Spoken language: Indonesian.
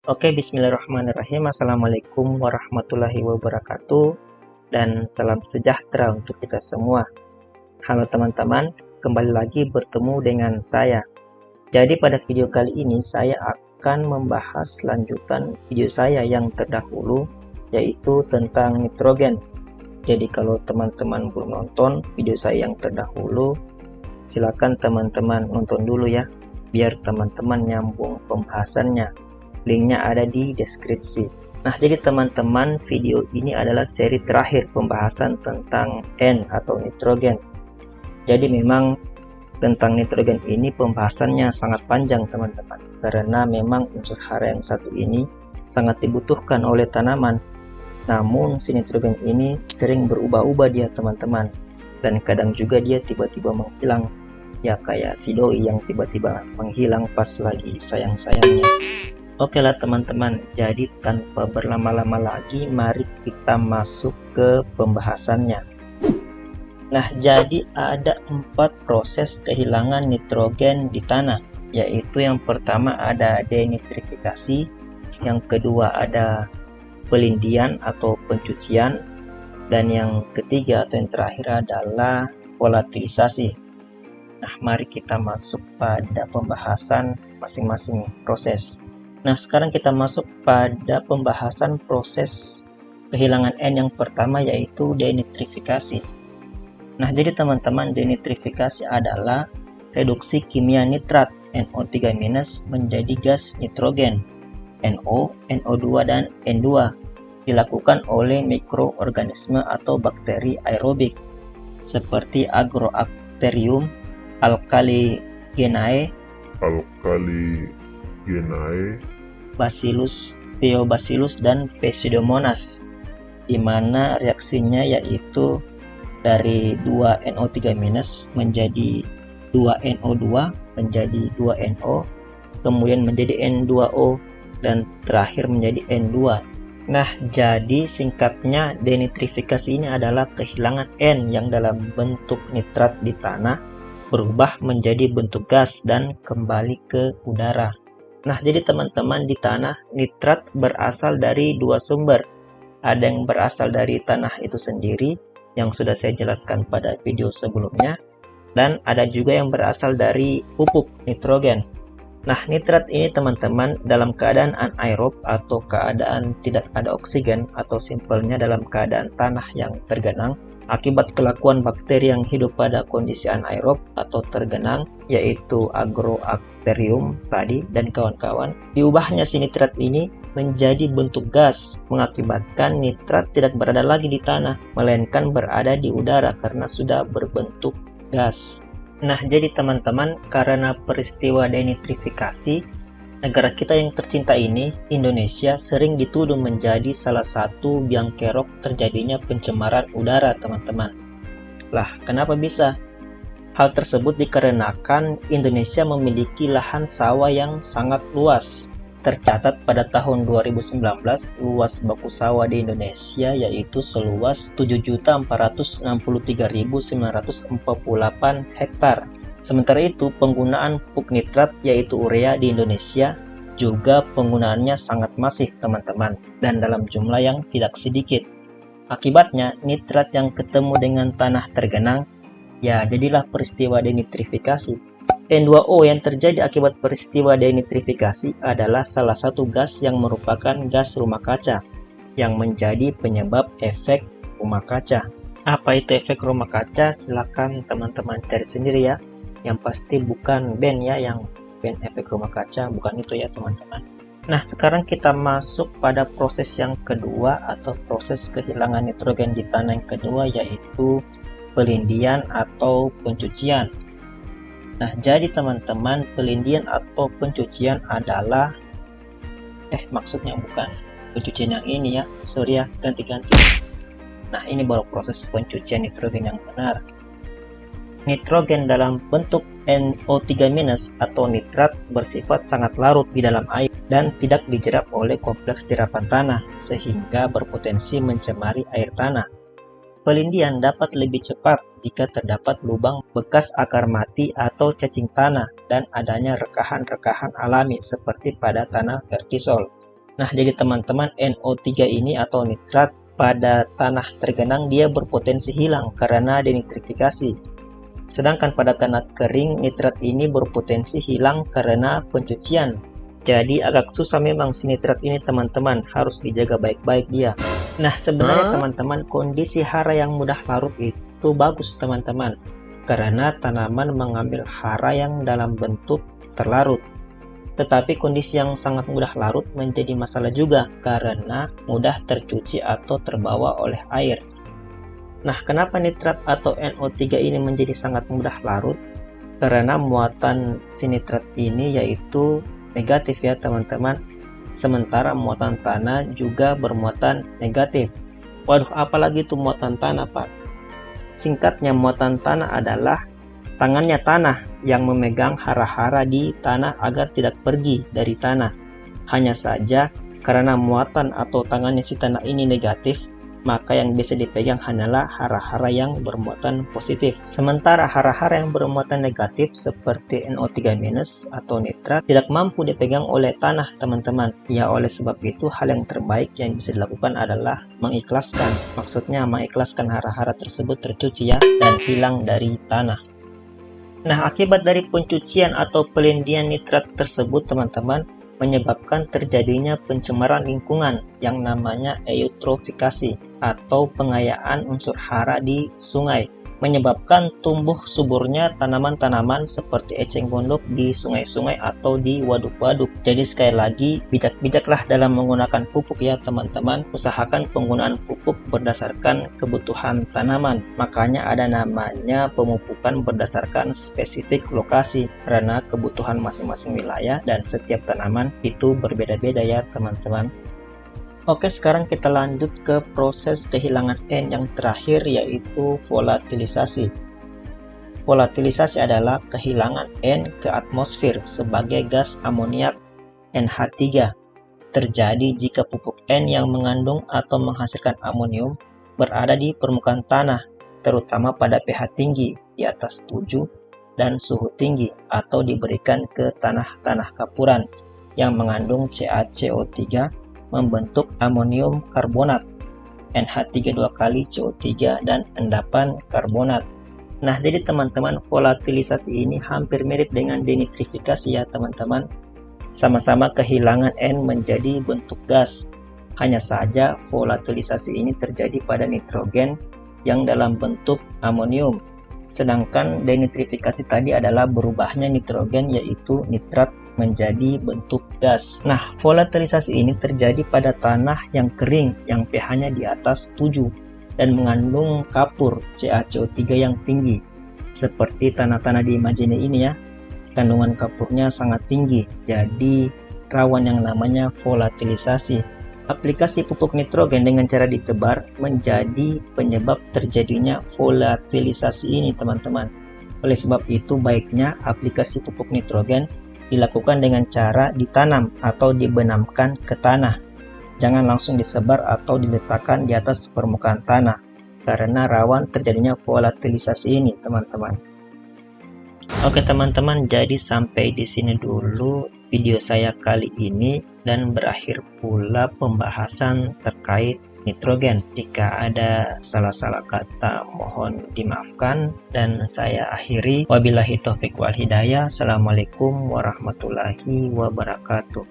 Oke, bismillahirrahmanirrahim. Assalamualaikum warahmatullahi wabarakatuh. Dan salam sejahtera untuk kita semua. Halo teman-teman, kembali lagi bertemu dengan saya. Jadi pada video kali ini saya akan membahas lanjutan video saya yang terdahulu, yaitu tentang nitrogen. Jadi kalau teman-teman belum nonton video saya yang terdahulu, silakan teman-teman nonton dulu ya, biar teman-teman nyambung pembahasannya. Linknya ada di deskripsi. Nah, jadi teman-teman, video ini adalah seri terakhir pembahasan tentang N atau nitrogen. Jadi memang tentang nitrogen ini pembahasannya sangat panjang teman-teman, karena memang unsur hara yang satu ini sangat dibutuhkan oleh tanaman. Namun si nitrogen ini sering berubah-ubah dia teman-teman, dan kadang juga dia tiba-tiba menghilang. Ya kayak si doi yang tiba-tiba menghilang pas lagi sayang-sayangnya. Oke lah teman-teman, jadi tanpa berlama-lama lagi, mari kita masuk ke pembahasannya. Nah, jadi ada 4 proses kehilangan nitrogen di tanah, yaitu yang pertama ada denitrifikasi, yang kedua ada pelindian atau pencucian, dan yang ketiga atau yang terakhir adalah volatilisasi. Nah, mari kita masuk pada pembahasan masing-masing proses. Nah, sekarang kita masuk pada pembahasan proses kehilangan N yang pertama, yaitu denitrifikasi. Nah, jadi teman-teman, denitrifikasi adalah reduksi kimia nitrat NO3- menjadi gas nitrogen NO, NO2, dan N2 dilakukan oleh mikroorganisme atau bakteri aerobik seperti Agrobacterium alkaligenae, Bacillus Theobacillus, dan Pseudomonas, di mana reaksinya yaitu dari 2NO3- menjadi 2NO2 menjadi 2NO, kemudian menjadi N2O, dan terakhir menjadi N2. Nah, jadi singkatnya denitrifikasi ini adalah kehilangan N yang dalam bentuk nitrat di tanah berubah menjadi bentuk gas dan kembali ke udara. Nah, jadi teman-teman, di tanah nitrat berasal dari 2 sumber. Ada yang berasal dari tanah itu sendiri, yang sudah saya jelaskan pada video sebelumnya, dan ada juga yang berasal dari pupuk nitrogen. Nah, nitrat ini teman-teman dalam keadaan anaerob atau keadaan tidak ada oksigen, atau simpelnya dalam keadaan tanah yang tergenang, akibat kelakuan bakteri yang hidup pada kondisi anaerob atau tergenang, yaitu Agrobacterium tadi dan kawan-kawan, diubahnya si nitrat ini menjadi bentuk gas, mengakibatkan nitrat tidak berada lagi di tanah, melainkan berada di udara karena sudah berbentuk gas. Nah, jadi teman-teman, karena peristiwa denitrifikasi, negara kita yang tercinta ini, Indonesia, sering dituduh menjadi salah satu biang kerok terjadinya pencemaran udara, teman-teman. Lah, kenapa bisa? Hal tersebut dikarenakan Indonesia memiliki lahan sawah yang sangat luas. Tercatat pada tahun 2019, luas baku sawah di Indonesia yaitu seluas 7.463.948 hektar. Sementara itu, penggunaan pupuk nitrat yaitu urea di Indonesia juga penggunaannya sangat masif, teman-teman, dan dalam jumlah yang tidak sedikit. Akibatnya, nitrat yang ketemu dengan tanah tergenang, ya jadilah peristiwa denitrifikasi. N2O yang terjadi akibat peristiwa denitrifikasi adalah salah satu gas yang merupakan gas rumah kaca, yang menjadi penyebab efek rumah kaca. Apa itu efek rumah kaca? Silakan teman-teman cari sendiri ya. Yang pasti bukan band ya, yang band efek rumah kaca, bukan itu ya teman-teman. Nah, sekarang kita masuk pada proses yang kedua atau proses kehilangan nitrogen di tanah yang kedua, yaitu pelindian atau pencucian. Nah, jadi teman-teman, pelindian atau pencucian adalah maksudnya bukan pencucian yang ini ya, sorry ya, ganti-ganti. Nah, ini baru proses pencucian nitrogen yang benar. Nitrogen dalam bentuk NO3- atau nitrat bersifat sangat larut di dalam air dan tidak dijerap oleh kompleks jerapan tanah, sehingga berpotensi mencemari air tanah. Pelindian dapat lebih cepat jika terdapat lubang bekas akar mati atau cacing tanah dan adanya rekahan-rekahan alami seperti pada tanah vertisol. Nah, jadi teman-teman, NO3 ini atau nitrat pada tanah tergenang dia berpotensi hilang karena denitrifikasi. Sedangkan pada tanah kering, nitrat ini berpotensi hilang karena pencucian. Jadi agak susah memang si nitrat ini teman-teman, harus dijaga baik-baik dia. Nah, sebenarnya teman-teman, kondisi hara yang mudah larut itu bagus teman-teman, karena tanaman mengambil hara yang dalam bentuk terlarut. Tetapi kondisi yang sangat mudah larut menjadi masalah juga karena mudah tercuci atau terbawa oleh air. Nah, kenapa nitrat atau NO3 ini menjadi sangat mudah larut? Karena muatan si nitrat ini yaitu negatif ya teman-teman. Sementara muatan tanah juga bermuatan negatif. Waduh, apalagi itu muatan tanah, Pak? Singkatnya, muatan tanah adalah tangannya tanah yang memegang hara-hara di tanah agar tidak pergi dari tanah. Hanya saja karena muatan atau tangannya si tanah ini negatif, maka yang bisa dipegang hanyalah hara-hara yang bermuatan positif. Sementara hara-hara yang bermuatan negatif seperti NO3- atau nitrat tidak mampu dipegang oleh tanah teman-teman. Ya, oleh sebab itu hal yang terbaik yang bisa dilakukan adalah mengikhlaskan. Maksudnya mengikhlaskan hara-hara tersebut tercuci ya dan hilang dari tanah. Nah, akibat dari pencucian atau pelindian nitrat tersebut teman-teman menyebabkan terjadinya pencemaran lingkungan yang namanya eutrofikasi atau pengayaan unsur hara di sungai, menyebabkan tumbuh suburnya tanaman-tanaman seperti eceng gondok di sungai-sungai atau di waduk-waduk. Jadi sekali lagi, bijak-bijaklah dalam menggunakan pupuk ya teman-teman. Usahakan penggunaan pupuk berdasarkan kebutuhan tanaman. Makanya ada namanya pemupukan berdasarkan spesifik lokasi, karena kebutuhan masing-masing wilayah dan setiap tanaman itu berbeda-beda ya teman-teman. Oke, sekarang kita lanjut ke proses kehilangan N yang terakhir, yaitu volatilisasi. Volatilisasi adalah kehilangan N ke atmosfer sebagai gas amoniak NH3. Terjadi jika pupuk N yang mengandung atau menghasilkan amonium berada di permukaan tanah, terutama pada pH tinggi di atas 7 dan suhu tinggi, atau diberikan ke tanah-tanah kapuran yang mengandung CaCO3 membentuk amonium karbonat, NH3 2 kali CO3 dan endapan karbonat. Nah, jadi teman-teman, volatilisasi ini hampir mirip dengan denitrifikasi ya teman-teman. Sama-sama kehilangan N menjadi bentuk gas. Hanya saja volatilisasi ini terjadi pada nitrogen yang dalam bentuk amonium. Sedangkan denitrifikasi tadi adalah berubahnya nitrogen yaitu nitrat menjadi bentuk gas. Nah, volatilisasi ini terjadi pada tanah yang kering yang pH-nya di atas 7 dan mengandung kapur CaCO3 yang tinggi. Seperti tanah-tanah di Majene ini ya, kandungan kapurnya sangat tinggi, jadi rawan yang namanya volatilisasi. Aplikasi pupuk nitrogen dengan cara ditebar menjadi penyebab terjadinya volatilisasi ini teman-teman. Oleh sebab itu baiknya aplikasi pupuk nitrogen dilakukan dengan cara ditanam atau dibenamkan ke tanah. Jangan langsung disebar atau diletakkan di atas permukaan tanah, karena rawan terjadinya volatilisasi ini teman-teman. Oke teman-teman, jadi sampai di sini dulu video saya kali ini, dan berakhir pula pembahasan terkait nitrogen. Jika ada salah-salah kata mohon dimaafkan, dan saya akhiri wabillahi taufik wal hidayah. Assalamualaikum warahmatullahi wabarakatuh.